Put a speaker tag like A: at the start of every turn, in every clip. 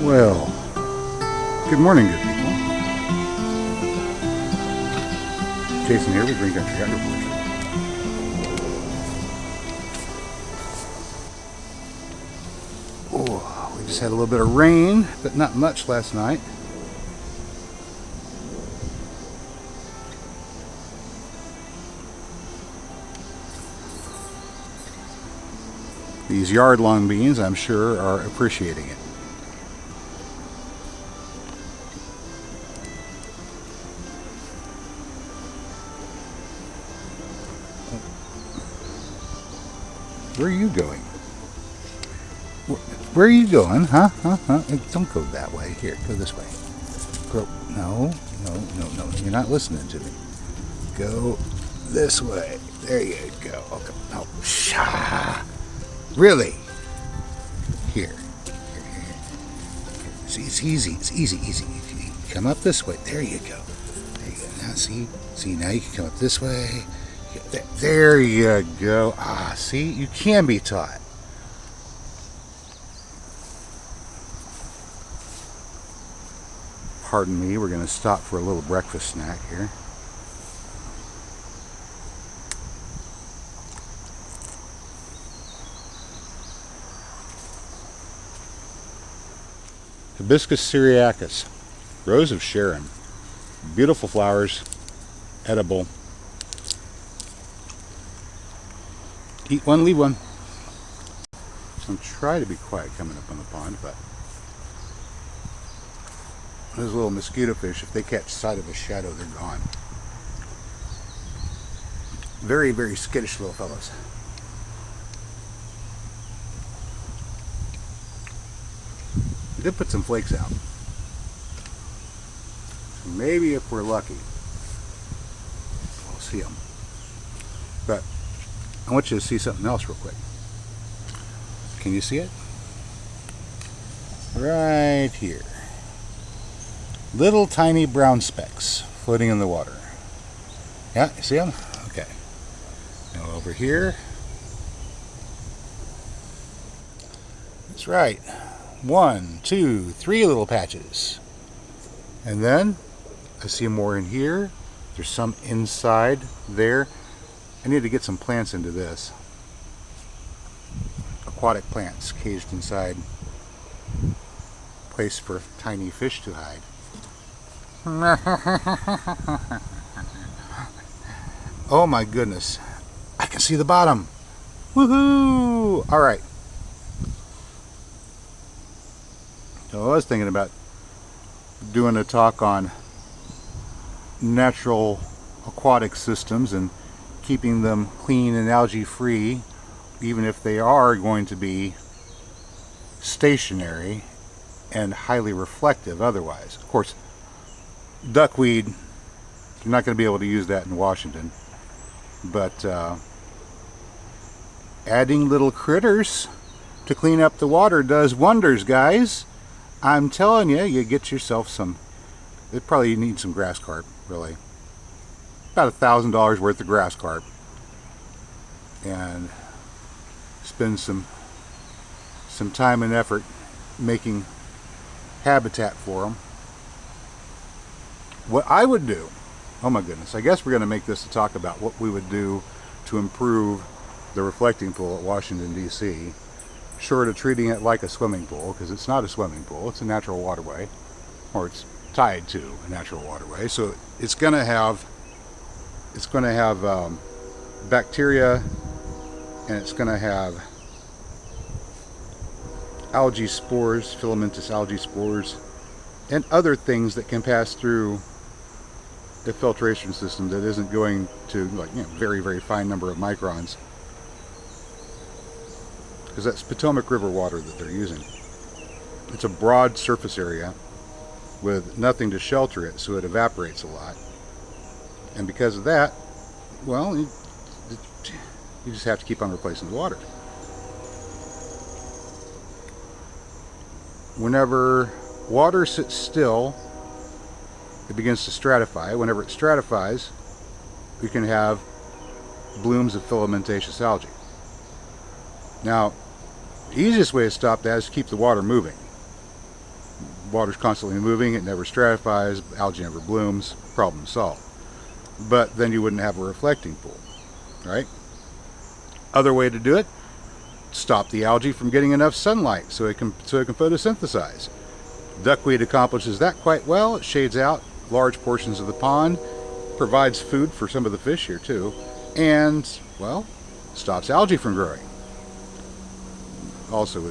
A: Well, good morning, good people. Jason here with Green Country Agriculture. Oh, we just had a little bit of rain, but not much last night. These yard-long beans, I'm sure, are appreciating it. Where are you going? Where are you going? Huh? Don't go that way. Here, go this way. Go. No. You're not listening to me. Go this way. There you go. Okay. No. Really? Here. See, it's easy. It's easy. Come up this way. There you go. There you go. Now see, now you can come up this way. There you go. See, you can be taught. Pardon me, we're going to stop for a little breakfast snack here. Hibiscus syriacus, Rose of Sharon. Beautiful flowers, edible. Eat one, leave one. So I'm trying to be quiet coming up on the pond, but those little mosquitofish, if they catch sight of a shadow, they're gone. Very, very skittish little fellows. I did put some flakes out. So maybe if we're lucky, we'll see them. But I want you to see something else real quick. Can you see it? Right here. Little tiny brown specks floating in the water. Yeah, you see them? Okay. Now over here. That's right. 1, 2, 3 little patches. And then I see more in here. There's some inside there. I need to get some plants into this. Aquatic plants caged inside. Place for tiny fish to hide. Oh my goodness. I can see the bottom. Woohoo! Alright. So I was thinking about doing a talk on natural aquatic systems and keeping them clean and algae free, even if they are going to be stationary and highly reflective otherwise. Of course, duckweed, you're not going to be able to use that in Washington, but adding little critters to clean up the water does wonders, guys. I'm telling you, you get yourself some. It probably need some grass carp, really. About $1,000 worth of grass carp, and spend some time and effort making habitat for them. What I would do, oh my goodness, I guess we're going to make this a talk about what we would do to improve the reflecting pool at Washington, D.C., short of treating it like a swimming pool, because it's not a swimming pool, it's a natural waterway, or it's tied to a natural waterway, so it's going to have bacteria, and it's going to have algae spores, filamentous algae spores, and other things that can pass through the filtration system that isn't going to, like, very, very fine number of microns, because that's Potomac River water that they're using. It's a broad surface area with nothing to shelter it, so it evaporates a lot. And because of that, well, you just have to keep on replacing the water. Whenever water sits still, it begins to stratify. Whenever it stratifies, we can have blooms of filamentous algae. Now, the easiest way to stop that is to keep the water moving. Water's constantly moving, it never stratifies, algae never blooms, problem solved. But then you wouldn't have a reflecting pool, right? Other way to do it, stop the algae from getting enough sunlight so it can photosynthesize. Duckweed accomplishes that quite well. It shades out large portions of the pond, provides food for some of the fish here too, and, well, stops algae from growing. Also,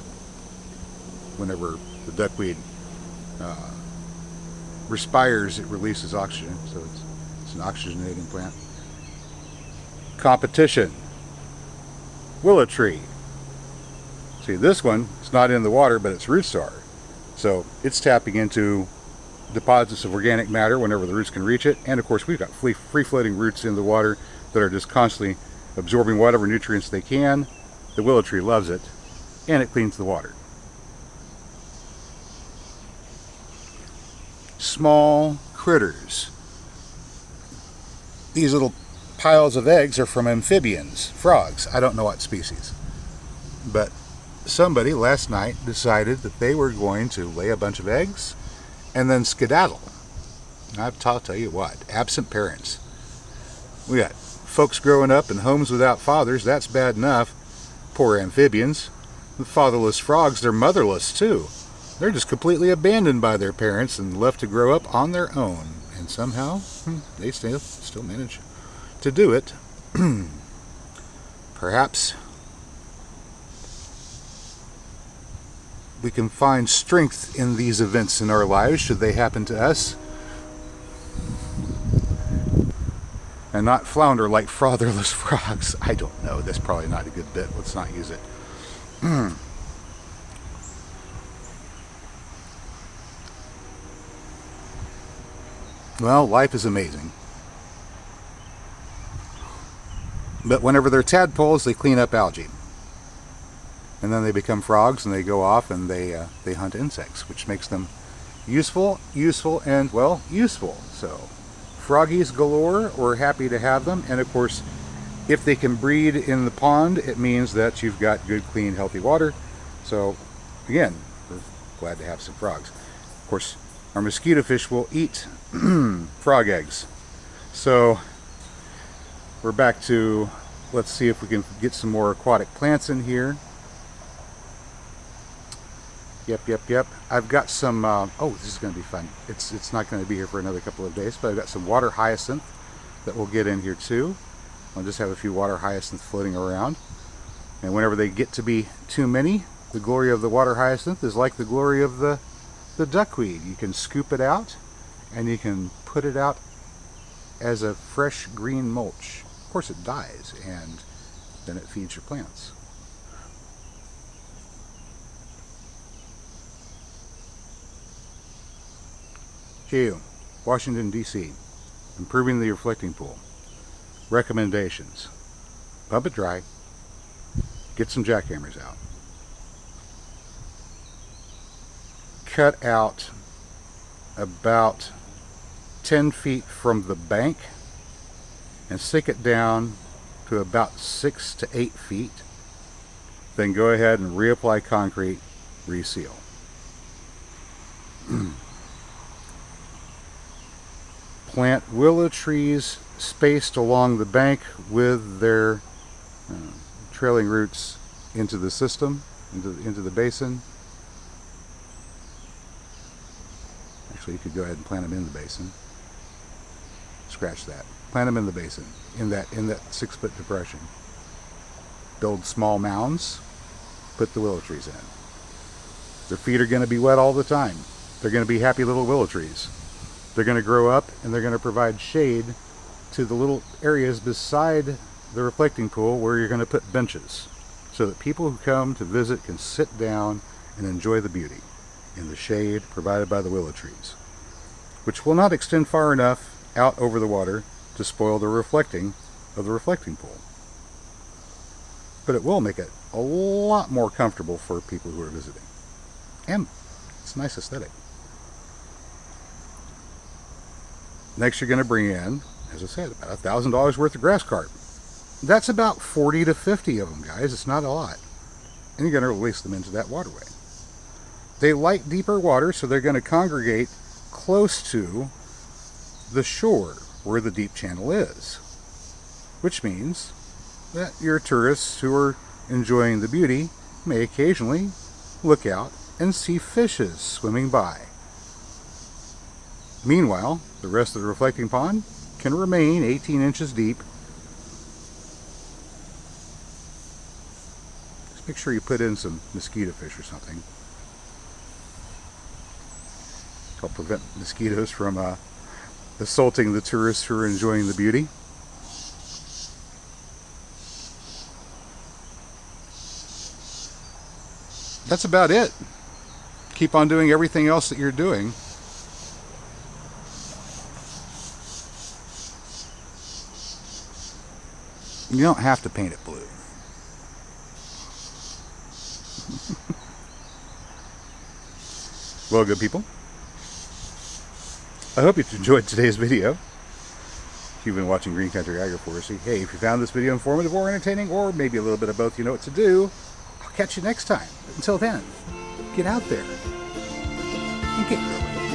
A: whenever the duckweed respires, it releases oxygen, so it's an oxygenating plant. Competition. Willow tree. See, this one, it's not in the water, but its roots are. So it's tapping into deposits of organic matter whenever the roots can reach it. And of course, we've got free-floating roots in the water that are just constantly absorbing whatever nutrients they can. The willow tree loves it, and it cleans the water. Small critters. These little piles of eggs are from amphibians, frogs. I don't know what species. But somebody last night decided that they were going to lay a bunch of eggs and then skedaddle. I'll tell you what, absent parents. We got folks growing up in homes without fathers, that's bad enough. Poor amphibians. The fatherless frogs, they're motherless too. They're just completely abandoned by their parents and left to grow up on their own. And somehow, they still manage to do it. Perhaps we can find strength in these events in our lives, should they happen to us, and not flounder like fatherless frogs. I don't know, that's probably not a good bit. Let's not use it. Well, life is amazing. But whenever they're tadpoles, they clean up algae. And then they become frogs and they go off and they hunt insects, which makes them useful, and, well, useful. So, froggies galore, we're happy to have them. And of course, if they can breed in the pond, it means that you've got good, clean, healthy water. So, again, we're glad to have some frogs. Of course, our mosquitofish will eat frog eggs. So, we're back to, let's see if we can get some more aquatic plants in here. Yep. I've got some, oh, this is going to be fun. It's not going to be here for another couple of days, but I've got some water hyacinth that we'll get in here too. I'll just have a few water hyacinth floating around. And whenever they get to be too many, the glory of the water hyacinth is like the glory of the duckweed. You can scoop it out and you can put it out as a fresh green mulch. Of course it dies, and then it feeds your plants. Geo, Washington, D.C. Improving the reflecting pool. Recommendations. Pump it dry. Get some jackhammers out. Cut out about 10 feet from the bank and stick it down to about 6 to 8 feet. Then go ahead and reapply concrete, reseal. Plant willow trees spaced along the bank with their trailing roots into the system, into the basin. Actually, you could go ahead and plant them in the basin. Scratch that. Plant them in the basin, in that 6-foot depression. Build small mounds. Put the willow trees in. Their feet are going to be wet all the time. They're going to be happy little willow trees. They're going to grow up and they're going to provide shade to the little areas beside the reflecting pool where you're going to put benches, so that people who come to visit can sit down and enjoy the beauty in the shade provided by the willow trees, which will not extend far enough out over the water to spoil the reflecting of the reflecting pool. But it will make it a lot more comfortable for people who are visiting. And it's a nice aesthetic. Next, you're going to bring in, as I said, about $1,000 worth of grass carp. That's about 40 to 50 of them, guys. It's not a lot. And you're going to release them into that waterway. They like deeper water, so they're going to congregate close to the shore where the deep channel is, which means that your tourists who are enjoying the beauty may occasionally look out and see fishes swimming by. Meanwhile, the rest of the reflecting pond can remain 18 inches deep. Just make sure you put in some mosquitofish or something. Help prevent mosquitoes from assaulting the tourists who are enjoying the beauty. That's about it. Keep on doing everything else that you're doing. You don't have to paint it blue. Well, good people, I hope you've enjoyed today's video. If you've been watching Green Country Agroforestry, hey, if you found this video informative or entertaining, or maybe a little bit of both, you know what to do. I'll catch you next time. Until then, get out there and get growing.